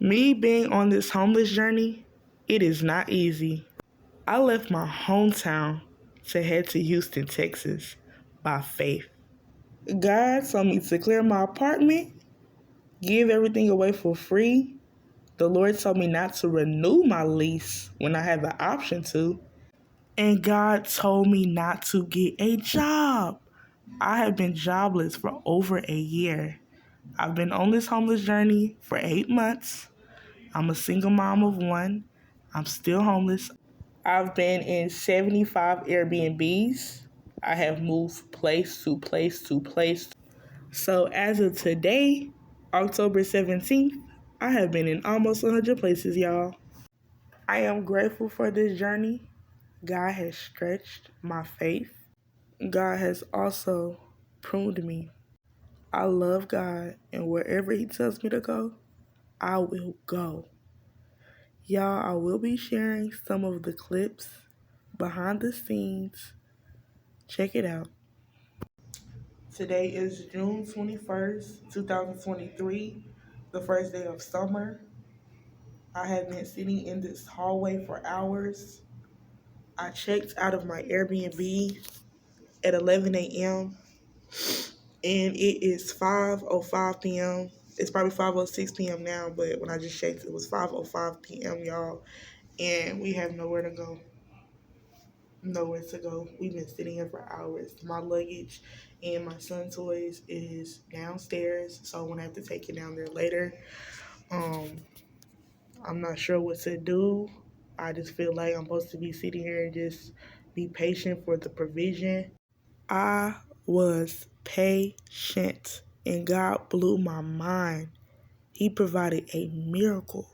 Me being on this homeless journey, it is not easy. I left my hometown to head to Houston, Texas by faith. God told me to clear my apartment, give everything away for free. The Lord told me not to renew my lease when I had the option to. And God told me not to get a job. I have been jobless for over a year. I've been on this homeless journey for 8 months. I'm a single mom of one. I'm still homeless. I've been in 75 Airbnbs. I have moved place to place to place. So as of today, October 17th, I have been in almost 100 places, y'all. I am grateful for this journey. God has stretched my faith. God has also pruned me. I love God, and wherever He tells me to go, I will go. Y'all, I will be sharing some of the clips behind the scenes. Check it out. Today is June 21st, 2023, the first day of summer. I have been sitting in this hallway for hours. I checked out of my Airbnb at 11 a.m. and it is 5:05 p.m. It's probably 5:06 p.m. now, but when I just checked, it was 5:05 p.m., y'all, and we have nowhere to go. Nowhere to go. We've been sitting here for hours. My luggage and my son's toys is downstairs, so I'm gonna have to take it down there later. I'm not sure what to do. I just feel like I'm supposed to be sitting here and just be patient for the provision. I was patient, and God blew my mind. He provided a miracle.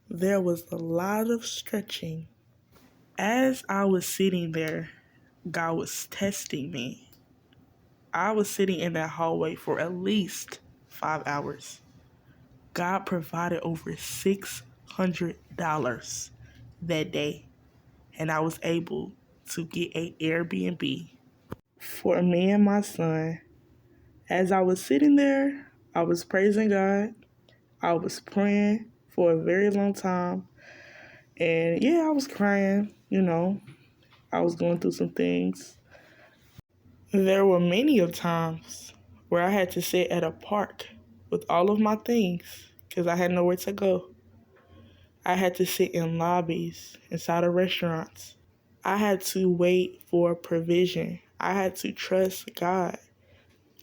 There was a lot of stretching. As I was sitting there, God was testing me. I was sitting in that hallway for at least 5 hours. God provided over $600 that day, and I was able to get an Airbnb for me and my son. As I was sitting there, I was praising God. I was praying for a very long time. And yeah, I was crying, I was going through some things. There were many of times where I had to sit at a park with all of my things because I had nowhere to go. I had to sit in lobbies inside of restaurants. I had to wait for provision. I had to trust God.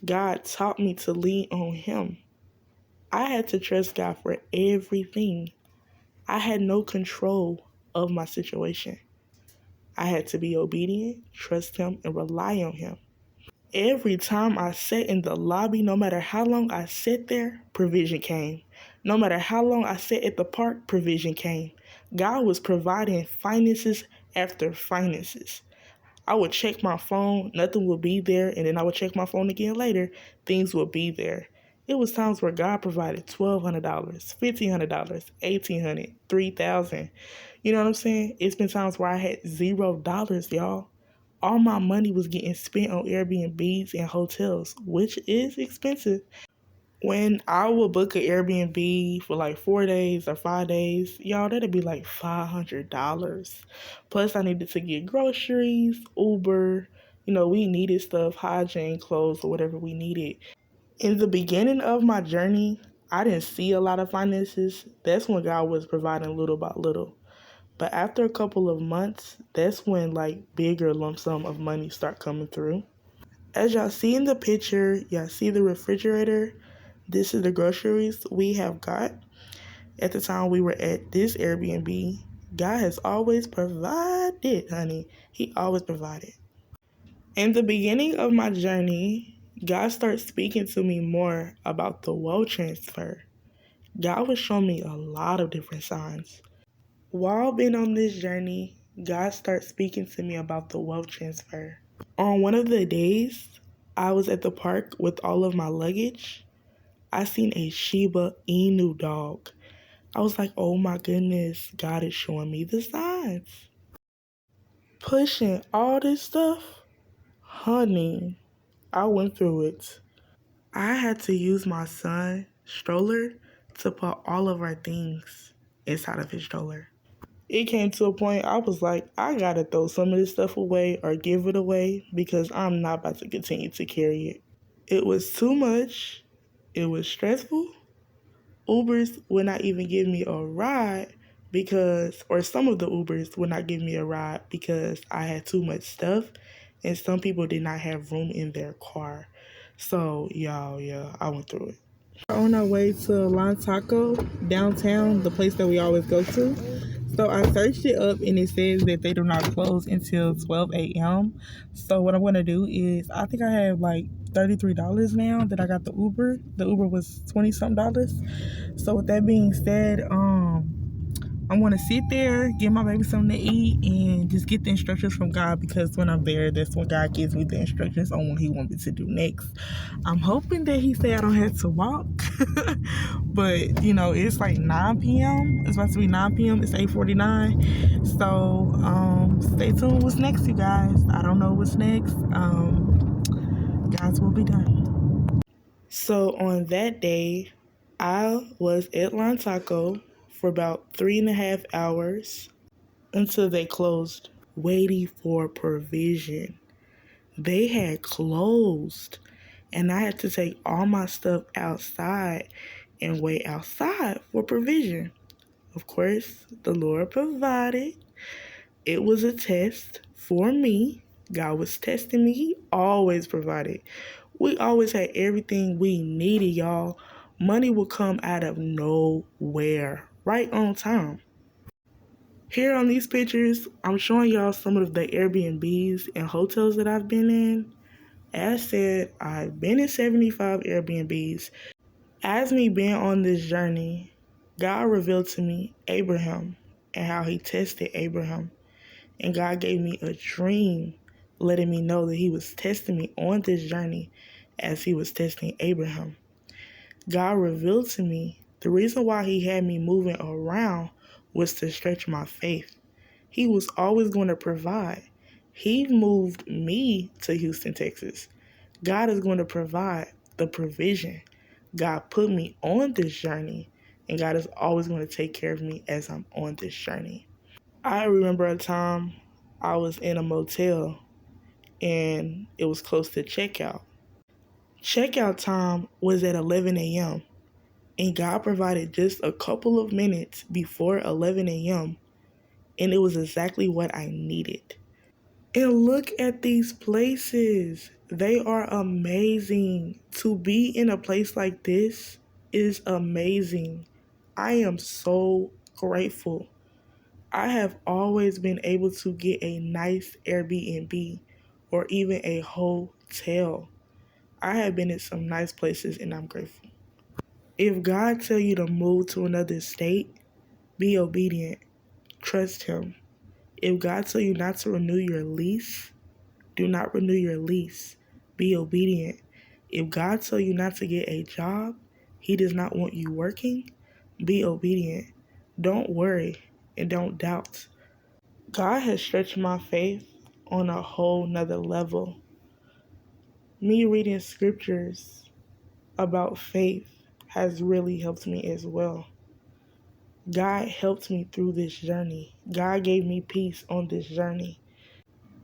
God taught me to lean on Him. I had to trust God for everything. I had no control of my situation. I had to be obedient, trust Him, and rely on Him. Every time I sat in the lobby, no matter how long I sat there, provision came. No matter how long I sat at the park, provision came. God was providing finances after finances. I would check my phone, nothing would be there, and then I would check my phone again later, things would be there. It was times where God provided $1,200, $1,500, $1,800, $3,000. You know what I'm saying? It's been times where I had $0, y'all. All my money was getting spent on Airbnbs and hotels, which is expensive. When I would book an Airbnb for like 4 days or 5 days, y'all, that'd be like $500. Plus, I needed to get groceries, Uber. We needed stuff, hygiene, clothes, or whatever we needed. In the beginning of my journey, I didn't see a lot of finances. That's when God was providing little by little. But after a couple of months, that's when like bigger lump sum of money start coming through. As y'all see in the picture, y'all see the refrigerator. This is the groceries we have got. At the time we were at this Airbnb, God has always provided, honey. He always provided. In the beginning of my journey, God started speaking to me more about the wealth transfer. God was showing me a lot of different signs. While being on this journey, God started speaking to me about the wealth transfer. On one of the days, I was at the park with all of my luggage. I seen a Shiba Inu dog. I was like, oh my goodness, God is showing me the signs. Pushing all this stuff, honey, I went through it. I had to use my son's stroller to put all of our things inside of his stroller. It came to a point I was like, I gotta throw some of this stuff away or give it away because I'm not about to continue to carry it. It was too much. It was stressful. Ubers would not even give me a ride because, or some of the Ubers would not give me a ride because I had too much stuff and some people did not have room in their car. So, y'all, yeah, I went through it. On our way to Lon Taco downtown, the place that we always go to. So I searched it up and it says that they do not close until 12 a.m. So what I'm going to do is, I think I have like $33 now that I got the Uber. The Uber was 20 something dollars. So with that being said, I'm going to sit there, give my baby something to eat, and just get the instructions from God because when I'm there, that's when God gives me the instructions on what he wants me to do next. I'm hoping that he say I don't have to walk, but, you know, it's like 9 p.m. It's about to be 9 p.m. It's 8:49. So stay tuned what's next, you guys. I don't know what's next. God's will be done. So on that day, I was at Lon Taco for about 3.5 hours until they closed, waiting for provision. They had closed, and I had to take all my stuff outside and wait outside for provision. Of course, the Lord provided. It was a test for me. God was testing me. He always provided. We always had everything we needed, y'all. Money will come out of nowhere, right on time. Here on these pictures, I'm showing y'all some of the Airbnbs and hotels that I've been in. As said, I've been in 75 Airbnbs. As me being on this journey, God revealed to me Abraham and how he tested Abraham. And God gave me a dream, letting me know that he was testing me on this journey as he was testing Abraham. God revealed to me the reason why he had me moving around was to stretch my faith. He was always going to provide. He moved me to Houston, Texas. God is going to provide the provision. God put me on this journey, and God is always going to take care of me as I'm on this journey. I remember a time I was in a motel and it was close to checkout. Checkout time was at 11 a.m. and God provided just a couple of minutes before 11 a.m. and it was exactly what I needed. And look at these places. They are amazing. To be in a place like this is amazing. I am so grateful. I have always been able to get a nice Airbnb or even a hotel. I have been in some nice places and I'm grateful. If God tell you to move to another state, be obedient. Trust him. If God tell you not to renew your lease, do not renew your lease. Be obedient. If God tell you not to get a job, he does not want you working, be obedient. Don't worry and don't doubt. God has stretched my faith on a whole nother level. Me reading scriptures about faith has really helped me as well. God helped me through this journey. God gave me peace on this journey.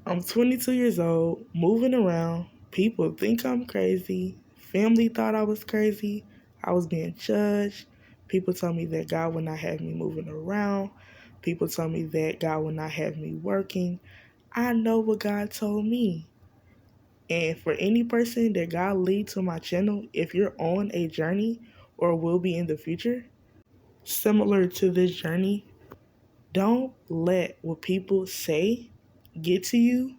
I'm 22 years old, moving around. People think I'm crazy. Family thought I was crazy. I was being judged. People told me that God would not have me moving around. People told me that God would not have me working. I know what God told me. And for any person that God lead to my channel, if you're on a journey or will be in the future, similar to this journey, don't let what people say get to you.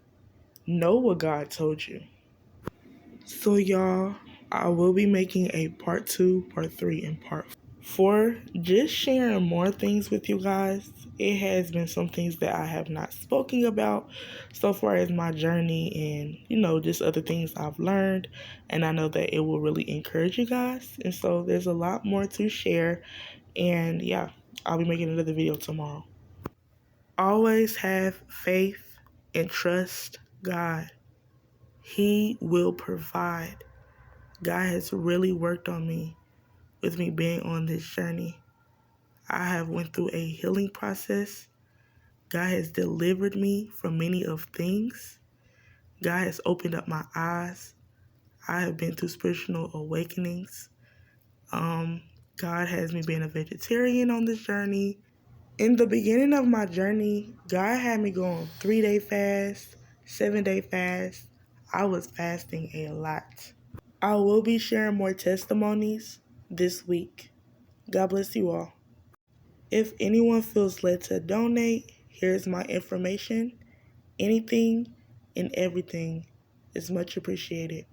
Know what God told you. So y'all, I will be making a part 2, part 3, and part 4. Just sharing more things with you guys. It has been some things that I have not spoken about so far as my journey and, just other things I've learned. And I know that it will really encourage you guys. And so there's a lot more to share. And yeah, I'll be making another video tomorrow. Always have faith and trust God. He will provide. God has really worked on me with me being on this journey. I have went through a healing process. God has delivered me from many of things. God has opened up my eyes. I have been through spiritual awakenings. God has me being a vegetarian on this journey. In the beginning of my journey, God had me go on 3-day fast, 7-day fast. I was fasting a lot. I will be sharing more testimonies this week. God bless you all. If anyone feels led to donate, here's my information. Anything and everything is much appreciated.